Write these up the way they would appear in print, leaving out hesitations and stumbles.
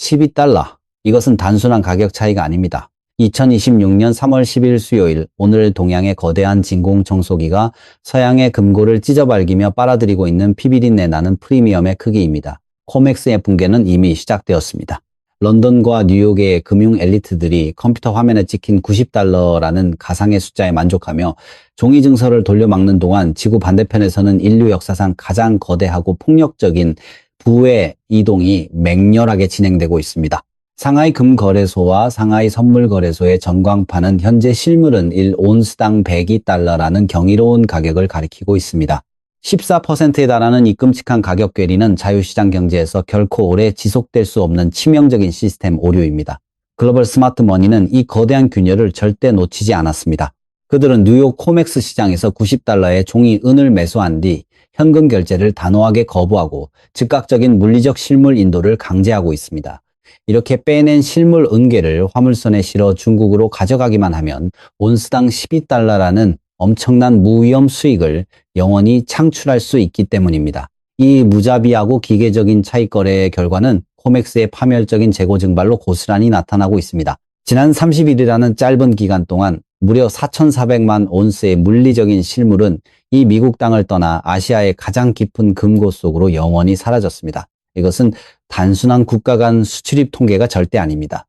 $12. 이것은 단순한 가격 차이가 아닙니다. 2026년 3월 10일 수요일, 오늘 동양의 거대한 진공청소기가 서양의 금고를 찢어발기며 빨아들이고 있는 피비린내 나는 프리미엄의 크기입니다. 코맥스의 붕괴는 이미 시작되었습니다. 런던과 뉴욕의 금융 엘리트들이 컴퓨터 화면에 찍힌 $90라는 가상의 숫자에 만족하며 종이 증서를 돌려막는 동안 지구 반대편에서는 인류 역사상 가장 거대하고 폭력적인 부의 이동이 맹렬하게 진행되고 있습니다. 상하이 금거래소와 상하이 선물거래소의 전광판은 현재 실물은 1온스당 $102라는 경이로운 가격을 가리키고 있습니다. 14%에 달하는 이 끔찍한 가격 괴리는 자유시장 경제에서 결코 오래 지속될 수 없는 치명적인 시스템 오류입니다. 글로벌 스마트 머니는 이 거대한 균열을 절대 놓치지 않았습니다. 그들은 뉴욕 코맥스 시장에서 $90의 종이 은을 매수한 뒤 현금 결제를 단호하게 거부하고 즉각적인 물리적 실물 인도를 강제하고 있습니다. 이렇게 빼낸 실물 은괴를 화물선에 실어 중국으로 가져가기만 하면 온스당 $12라는 엄청난 무위험 수익을 영원히 창출할 수 있기 때문입니다. 이 무자비하고 기계적인 차익거래의 결과는 코맥스의 파멸적인 재고 증발로 고스란히 나타나고 있습니다. 지난 30일이라는 짧은 기간 동안 무려 4,400만 온스의 물리적인 실물은 이 미국 땅을 떠나 아시아의 가장 깊은 금고 속으로 영원히 사라졌습니다. 이것은 단순한 국가 간 수출입 통계가 절대 아닙니다.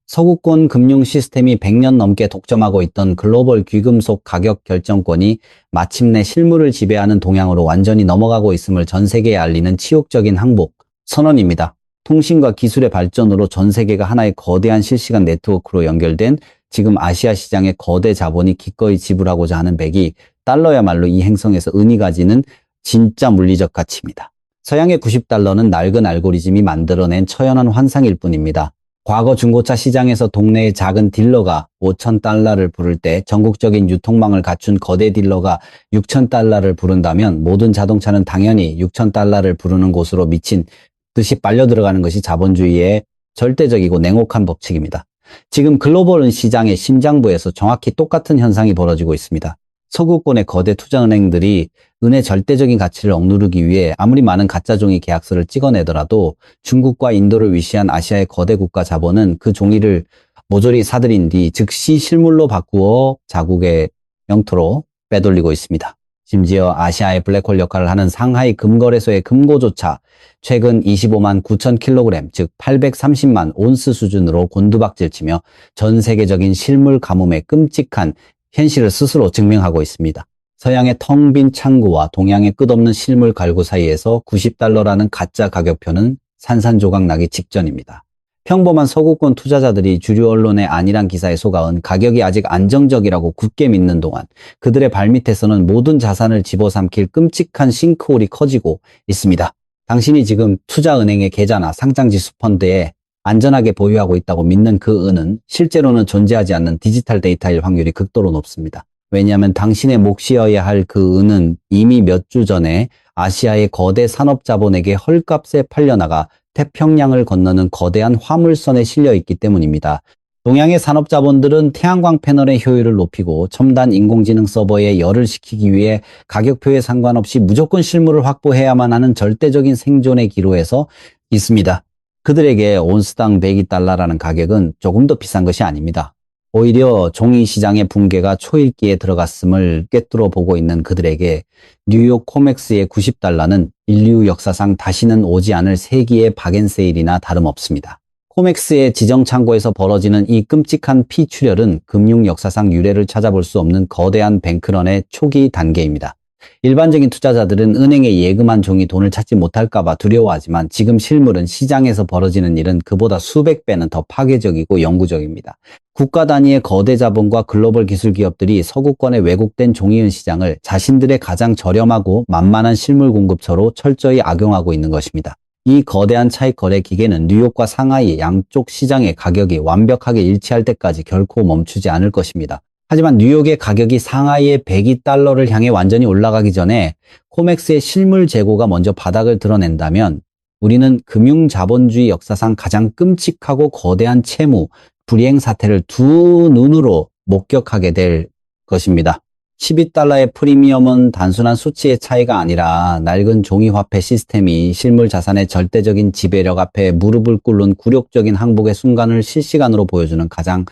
서구권 금융 시스템이 100년 넘게 독점하고 있던 글로벌 귀금속 가격 결정권이 마침내 실물을 지배하는 동향으로 완전히 넘어가고 있음을 전 세계에 알리는 치욕적인 항복 선언입니다. 통신과 기술의 발전으로 전 세계가 하나의 거대한 실시간 네트워크로 연결된 지금 아시아 시장의 거대 자본이 기꺼이 지불하고자 하는 백이 달러야말로 이 행성에서 은이 가지는 진짜 물리적 가치입니다. 서양의 $90는 낡은 알고리즘이 만들어낸 처연한 환상일 뿐입니다. 과거 중고차 시장에서 동네의 작은 딜러가 $5,000를 부를 때 전국적인 유통망을 갖춘 거대 딜러가 $6,000를 부른다면 모든 자동차는 당연히 $6,000를 부르는 곳으로 미친 듯이 빨려 들어가는 것이 자본주의의 절대적이고 냉혹한 법칙입니다. 지금 글로벌 시장의 심장부에서 정확히 똑같은 현상이 벌어지고 있습니다. 서구권의 거대 투자은행들이 은의 절대적인 가치를 억누르기 위해 아무리 많은 가짜 종이 계약서를 찍어내더라도 중국과 인도를 위시한 아시아의 거대 국가 자본은 그 종이를 모조리 사들인 뒤 즉시 실물로 바꾸어 자국의 영토로 빼돌리고 있습니다. 심지어 아시아의 블랙홀 역할을 하는 상하이 금거래소의 금고조차 최근 25만 9천 킬로그램, 즉 830만 온스 수준으로 곤두박질치며 전 세계적인 실물 가뭄의 끔찍한 현실을 스스로 증명하고 있습니다. 서양의 텅 빈 창구와 동양의 끝없는 실물 갈구 사이에서 $90라는 가짜 가격표는 산산조각 나기 직전입니다. 평범한 서구권 투자자들이 주류 언론의 안일한 기사에 속아은 가격이 아직 안정적이라고 굳게 믿는 동안 그들의 발밑에서는 모든 자산을 집어삼킬 끔찍한 싱크홀이 커지고 있습니다. 당신이 지금 투자은행의 계좌나 상장지수 펀드에 안전하게 보유하고 있다고 믿는 그 은은 실제로는 존재하지 않는 디지털 데이터일 확률이 극도로 높습니다. 왜냐하면 당신의 몫이어야 할 그 은은 이미 몇 주 전에 아시아의 거대 산업자본에게 헐값에 팔려나가 태평양을 건너는 거대한 화물선에 실려 있기 때문입니다. 동양의 산업자본들은 태양광 패널의 효율을 높이고 첨단 인공지능 서버에 열을 식히기 위해 가격표에 상관없이 무조건 실물을 확보해야만 하는 절대적인 생존의 기로에서 있습니다. 그들에게 온스당 $102라는 가격은 조금 더 비싼 것이 아닙니다. 오히려 종이 시장의 붕괴가 초읽기에 들어갔음을 꿰뚫어 보고 있는 그들에게 뉴욕 코맥스의 $90는 인류 역사상 다시는 오지 않을 세기의 박앤세일이나 다름없습니다. 코맥스의 지정창고에서 벌어지는 이 끔찍한 피출혈은 금융 역사상 유례를 찾아볼 수 없는 거대한 뱅크런의 초기 단계입니다. 일반적인 투자자들은 은행에 예금한 종이 돈을 찾지 못할까봐 두려워하지만 지금 실물은 시장에서 벌어지는 일은 그보다 수백 배는 더 파괴적이고 영구적입니다. 국가 단위의 거대 자본과 글로벌 기술 기업들이 서구권의 왜곡된 종이은 시장을 자신들의 가장 저렴하고 만만한 실물 공급처로 철저히 악용하고 있는 것입니다. 이 거대한 차익 거래 기계는 뉴욕과 상하이 양쪽 시장의 가격이 완벽하게 일치할 때까지 결코 멈추지 않을 것입니다. 하지만 뉴욕의 가격이 상하이의 $102를 향해 완전히 올라가기 전에 코맥스의 실물 재고가 먼저 바닥을 드러낸다면 우리는 금융자본주의 역사상 가장 끔찍하고 거대한 채무, 불이행 사태를 두 눈으로 목격하게 될 것입니다. 12달러의 프리미엄은 단순한 수치의 차이가 아니라 낡은 종이화폐 시스템이 실물 자산의 절대적인 지배력 앞에 무릎을 꿇는 굴욕적인 항복의 순간을 실시간으로 보여주는 가장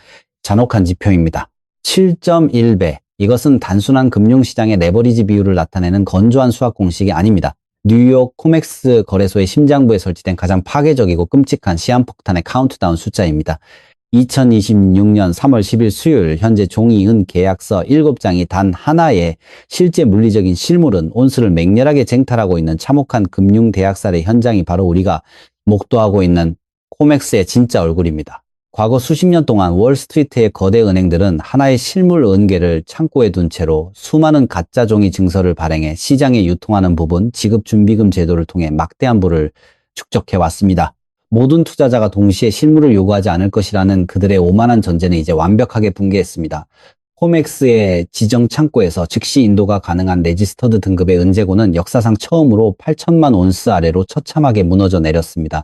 잔혹한 지표입니다. 7.1배. 이것은 단순한 금융시장의 레버리지 비율을 나타내는 건조한 수학 공식이 아닙니다. 뉴욕 코맥스 거래소의 심장부에 설치된 가장 파괴적이고 끔찍한 시한폭탄의 카운트다운 숫자입니다. 2026년 3월 10일 수요일 현재 종이은 계약서 7장이 단 하나의 실제 물리적인 실물은 온수를 맹렬하게 쟁탈하고 있는 참혹한 금융대학살의 현장이 바로 우리가 목도하고 있는 코맥스의 진짜 얼굴입니다. 과거 수십 년 동안 월스트리트의 거대 은행들은 하나의 실물 은계를 창고에 둔 채로 수많은 가짜 종이 증서를 발행해 시장에 유통하는 부분 지급준비금 제도를 통해 막대한 부를 축적해 왔습니다. 모든 투자자가 동시에 실물을 요구하지 않을 것이라는 그들의 오만한 전제는 이제 완벽하게 붕괴했습니다. 코맥스의 지정 창고에서 즉시 인도가 가능한 레지스터드 등급의 은재고는 역사상 처음으로 8천만 온스 아래로 처참하게 무너져 내렸습니다.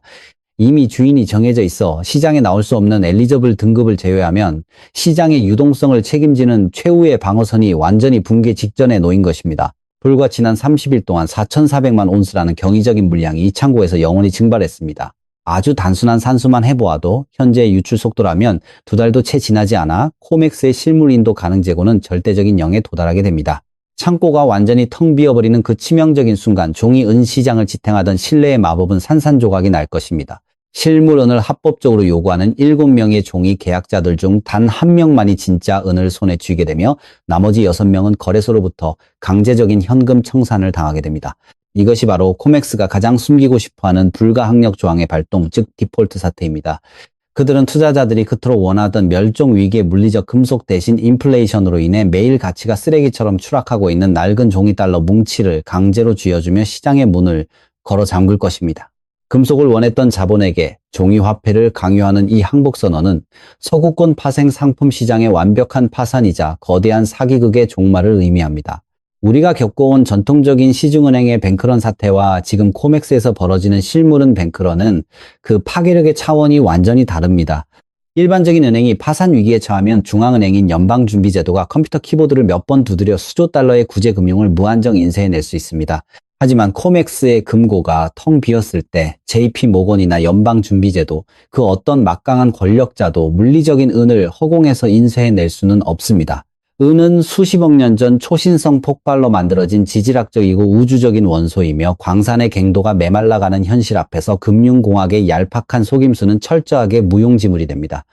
이미 주인이 정해져 있어 시장에 나올 수 없는 엘리저블 등급을 제외하면 시장의 유동성을 책임지는 최후의 방어선이 완전히 붕괴 직전에 놓인 것입니다. 불과 지난 30일 동안 4,400만 온스라는 경이적인 물량이 이 창고에서 영원히 증발했습니다. 아주 단순한 산수만 해보아도 현재 유출 속도라면 2달도 채 지나지 않아 코맥스의 실물 인도 가능 재고는 절대적인 0에 도달하게 됩니다. 창고가 완전히 텅 비어버리는 그 치명적인 순간 종이 은 시장을 지탱하던 신뢰의 마법은 산산조각이 날 것입니다. 실물은을 합법적으로 요구하는 7명의 종이 계약자들 중 단 1명만이 진짜 은을 손에 쥐게 되며 나머지 6명은 거래소로부터 강제적인 현금 청산을 당하게 됩니다. 이것이 바로 코맥스가 가장 숨기고 싶어하는 불가항력 조항의 발동, 즉 디폴트 사태입니다. 그들은 투자자들이 그토록 원하던 멸종 위기의 물리적 금속 대신 인플레이션으로 인해 매일 가치가 쓰레기처럼 추락하고 있는 낡은 종이 달러 뭉치를 강제로 쥐어주며 시장의 문을 걸어 잠글 것입니다. 금속을 원했던 자본에게 종이 화폐를 강요하는 이 항복선언은 서구권 파생 상품 시장의 완벽한 파산이자 거대한 사기극의 종말을 의미합니다. 우리가 겪어온 전통적인 시중은행의 뱅크런 사태와 지금 코맥스에서 벌어지는 실물은 뱅크런은 그 파괴력의 차원이 완전히 다릅니다. 일반적인 은행이 파산 위기에 처하면 중앙은행인 연방준비제도가 컴퓨터 키보드를 몇 번 두드려 수조 달러의 구제 금융을 무한정 인쇄해낼 수 있습니다. 하지만 코맥스의 금고가 텅 비었을 때 JP 모건이나 연방준비제도, 그 어떤 막강한 권력자도 물리적인 은을 허공에서 인쇄해낼 수는 없습니다. 은은 수십억 년 전 초신성 폭발로 만들어진 지질학적이고 우주적인 원소이며 광산의 갱도가 메말라가는 현실 앞에서 금융공학의 얄팍한 속임수는 철저하게 무용지물이 됩니다.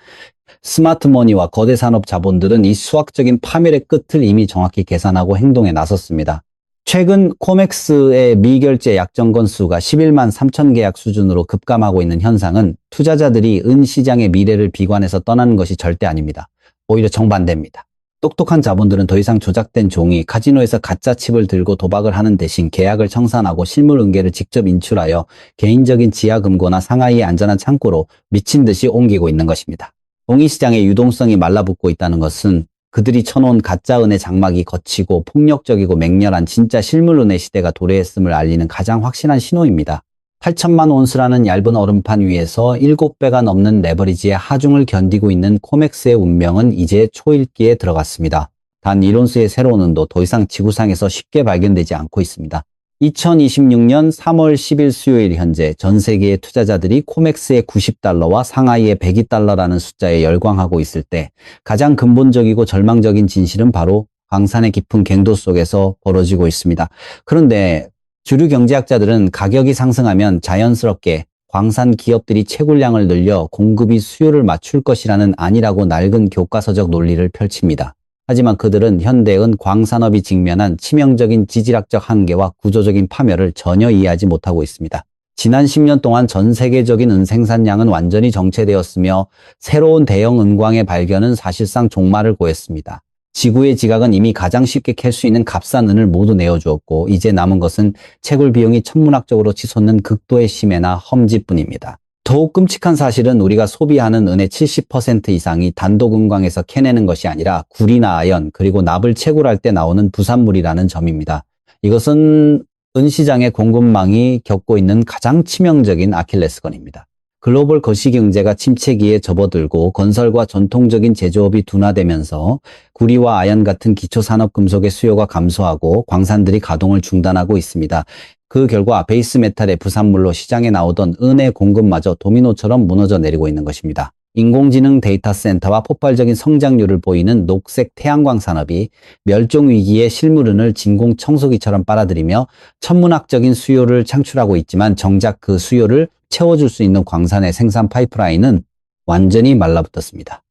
스마트머니와 거대 산업 자본들은 이 수학적인 파멸의 끝을 이미 정확히 계산하고 행동에 나섰습니다. 최근 코맥스의 미결제 약정 건수가 11만 3천 계약 수준으로 급감하고 있는 현상은 투자자들이 은 시장의 미래를 비관해서 떠나는 것이 절대 아닙니다. 오히려 정반대입니다. 똑똑한 자본들은 더 이상 조작된 종이, 카지노에서 가짜 칩을 들고 도박을 하는 대신 계약을 청산하고 실물 은계를 직접 인출하여 개인적인 지하 금고나 상하이의 안전한 창고로 미친 듯이 옮기고 있는 것입니다. 종이 시장의 유동성이 말라붙고 있다는 것은 그들이 쳐놓은 가짜 은의 장막이 거치고 폭력적이고 맹렬한 진짜 실물 은의 시대가 도래했음을 알리는 가장 확실한 신호입니다. 8천만 온스라는 얇은 얼음판 위에서 7배가 넘는 레버리지의 하중을 견디고 있는 코맥스의 운명은 이제 초읽기에 들어갔습니다. 단 이론수의 새로운 은도 더 이상 지구상에서 쉽게 발견되지 않고 있습니다. 2026년 3월 10일 수요일 현재 전 세계의 투자자들이 코맥스의 90달러와 상하이의 102달러라는 숫자에 열광하고 있을 때 가장 근본적이고 절망적인 진실은 바로 광산의 깊은 갱도 속에서 벌어지고 있습니다. 그런데 주류 경제학자들은 가격이 상승하면 자연스럽게 광산 기업들이 채굴량을 늘려 공급이 수요를 맞출 것이라는 안일하고 낡은 교과서적 논리를 펼칩니다. 하지만 그들은 현대은 광산업이 직면한 치명적인 지질학적 한계와 구조적인 파멸을 전혀 이해하지 못하고 있습니다. 지난 10년 동안 전 세계적인 은 생산량은 완전히 정체되었으며 새로운 대형 은광의 발견은 사실상 종말을 고했습니다. 지구의 지각은 이미 가장 쉽게 캘 수 있는 값싼 은을 모두 내어주었고 이제 남은 것은 채굴 비용이 천문학적으로 치솟는 극도의 심해나 험지뿐입니다. 더욱 끔찍한 사실은 우리가 소비하는 은의 70% 이상이 단독 은광에서 캐내는 것이 아니라 구리나 아연 그리고 납을 채굴할 때 나오는 부산물이라는 점입니다. 이것은 은 시장의 공급망이 겪고 있는 가장 치명적인 아킬레스건입니다. 글로벌 거시경제가 침체기에 접어들고 건설과 전통적인 제조업이 둔화되면서 구리와 아연 같은 기초산업금속의 수요가 감소하고 광산들이 가동을 중단하고 있습니다. 그 결과 베이스 메탈의 부산물로 시장에 나오던 은의 공급마저 도미노처럼 무너져 내리고 있는 것입니다. 인공지능 데이터 센터와 폭발적인 성장률을 보이는 녹색 태양광 산업이 멸종 위기의 실물은을 진공 청소기처럼 빨아들이며 천문학적인 수요를 창출하고 있지만 정작 그 수요를 채워줄 수 있는 광산의 생산 파이프라인은 완전히 말라붙었습니다.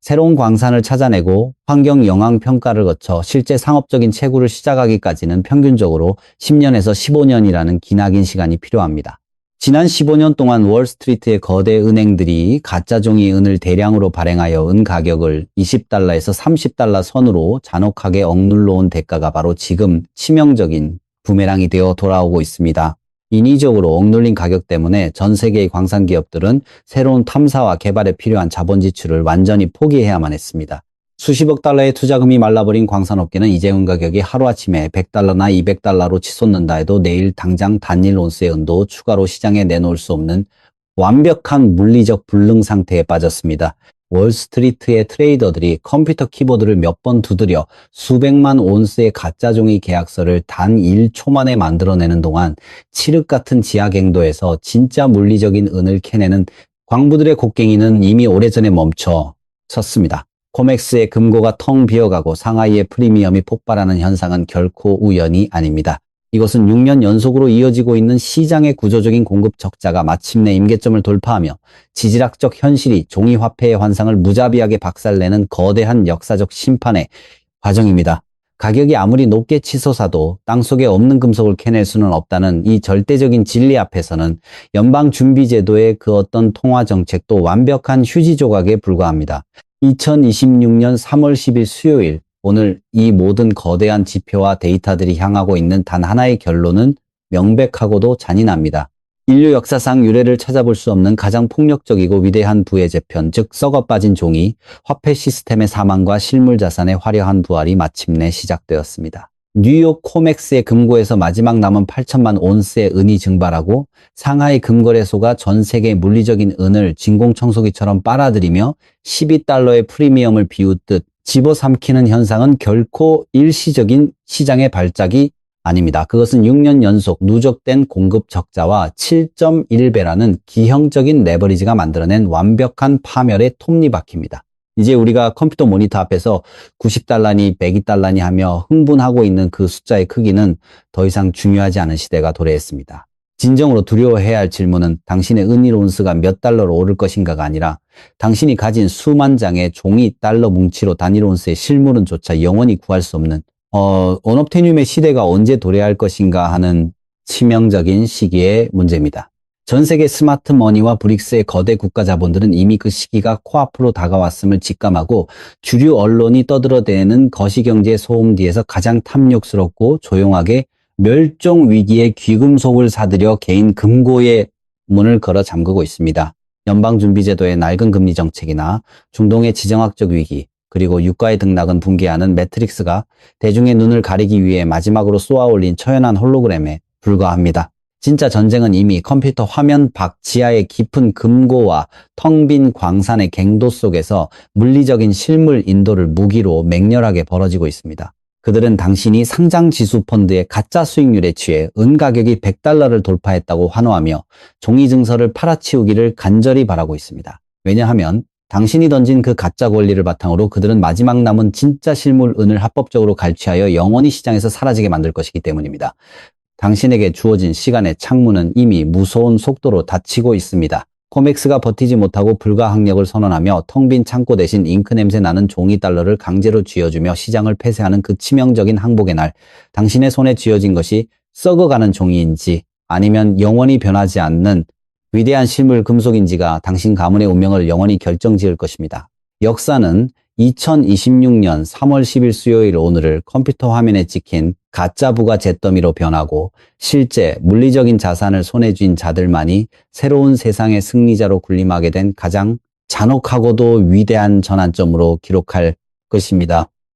새로운 광산을 찾아내고 환경 영향 평가를 거쳐 실제 상업적인 채굴을 시작하기까지는 평균적으로 10년에서 15년이라는 기나긴 시간이 필요합니다. 지난 15년 동안 월스트리트의 거대 은행들이 가짜 종이 은을 대량으로 발행하여 은 가격을 20달러에서 30달러 선으로 잔혹하게 억눌러 온 대가가 바로 지금 치명적인 부메랑이 되어 돌아오고 있습니다. 인위적으로 억눌린 가격 때문에 전 세계의 광산 기업들은 새로운 탐사와 개발에 필요한 자본 지출을 완전히 포기해야만 했습니다. 수십억 달러의 투자금이 말라버린 광산업계는 이제 은 가격이 하루아침에 100달러나 200달러로 치솟는다 해도 내일 당장 단일 온스의 은도 추가로 시장에 내놓을 수 없는 완벽한 물리적 불능 상태에 빠졌습니다. 월스트리트의 트레이더들이 컴퓨터 키보드를 몇 번 두드려 수백만 온스의 가짜 종이 계약서를 단 1초 만에 만들어내는 동안 칠흑 같은 지하 갱도에서 진짜 물리적인 은을 캐내는 광부들의 곡괭이는 이미 오래전에 멈춰 섰습니다. 코맥스의 금고가 텅 비어가고 상하이의 프리미엄이 폭발하는 현상은 결코 우연이 아닙니다. 이것은 6년 연속으로 이어지고 있는 시장의 구조적인 공급 적자가 마침내 임계점을 돌파하며 지질학적 현실이 종이화폐의 환상을 무자비하게 박살내는 거대한 역사적 심판의 과정입니다. 가격이 아무리 높게 치솟아도 땅속에 없는 금속을 캐낼 수는 없다는 이 절대적인 진리 앞에서는 연방준비제도의 그 어떤 통화정책도 완벽한 휴지 조각에 불과합니다. 2026년 3월 10일 수요일, 오늘 이 모든 거대한 지표와 데이터들이 향하고 있는 단 하나의 결론은 명백하고도 잔인합니다. 인류 역사상 유례를 찾아볼 수 없는 가장 폭력적이고 위대한 부의 재편, 즉 썩어 빠진 종이, 화폐 시스템의 사망과 실물 자산의 화려한 부활이 마침내 시작되었습니다. 뉴욕 코맥스의 금고에서 마지막 남은 8천만 온스의 은이 증발하고 상하이 금거래소가 전 세계 물리적인 은을 진공청소기처럼 빨아들이며 12달러의 프리미엄을 비웃듯 집어삼키는 현상은 결코 일시적인 시장의 발작이 아닙니다. 그것은 6년 연속 누적된 공급 적자와 7.1배라는 기형적인 레버리지가 만들어낸 완벽한 파멸의 톱니바퀴입니다. 이제 우리가 컴퓨터 모니터 앞에서 90달러니 102달러니 하며 흥분하고 있는 그 숫자의 크기는 더 이상 중요하지 않은 시대가 도래했습니다. 진정으로 두려워해야 할 질문은 당신의 은일 온스가 몇 달러로 오를 것인가가 아니라 당신이 가진 수만 장의 종이 달러 뭉치로 단일 온스의 실물은조차 영원히 구할 수 없는 온옵테늄의 시대가 언제 도래할 것인가 하는 치명적인 시기의 문제입니다. 전 세계 스마트 머니와 브릭스의 거대 국가 자본들은 이미 그 시기가 코앞으로 다가왔음을 직감하고 주류 언론이 떠들어대는 거시경제 소음 뒤에서 가장 탐욕스럽고 조용하게 멸종 위기의 귀금속을 사들여 개인 금고의 문을 걸어 잠그고 있습니다. 연방준비제도의 낡은 금리 정책이나 중동의 지정학적 위기, 그리고 유가의 등락은 붕괴하는 매트릭스가 대중의 눈을 가리기 위해 마지막으로 쏘아올린 처연한 홀로그램에 불과합니다. 진짜 전쟁은 이미 컴퓨터 화면 밖 지하의 깊은 금고와 텅 빈 광산의 갱도 속에서 물리적인 실물 인도를 무기로 맹렬하게 벌어지고 있습니다. 그들은 당신이 상장지수 펀드의 가짜 수익률에 취해 은 가격이 100달러를 돌파했다고 환호하며 종이 증서를 팔아치우기를 간절히 바라고 있습니다. 왜냐하면 당신이 던진 그 가짜 권리를 바탕으로 그들은 마지막 남은 진짜 실물 은을 합법적으로 갈취하여 영원히 시장에서 사라지게 만들 것이기 때문입니다. 당신에게 주어진 시간의 창문은 이미 무서운 속도로 닫히고 있습니다. 코맥스가 버티지 못하고 불가항력을 선언하며 텅 빈 창고 대신 잉크 냄새 나는 종이 달러를 강제로 쥐어주며 시장을 폐쇄하는 그 치명적인 항복의 날, 당신의 손에 쥐어진 것이 썩어가는 종이인지 아니면 영원히 변하지 않는 위대한 실물 금속인지가 당신 가문의 운명을 영원히 결정지을 것입니다. 역사는 2026년 3월 10일 수요일 오늘을 컴퓨터 화면에 찍힌 가짜 부가 잿더미로 변하고 실제 물리적인 자산을 손에 쥔 자들만이 새로운 세상의 승리자로 군림하게 된 가장 잔혹하고도 위대한 전환점으로 기록할 것입니다.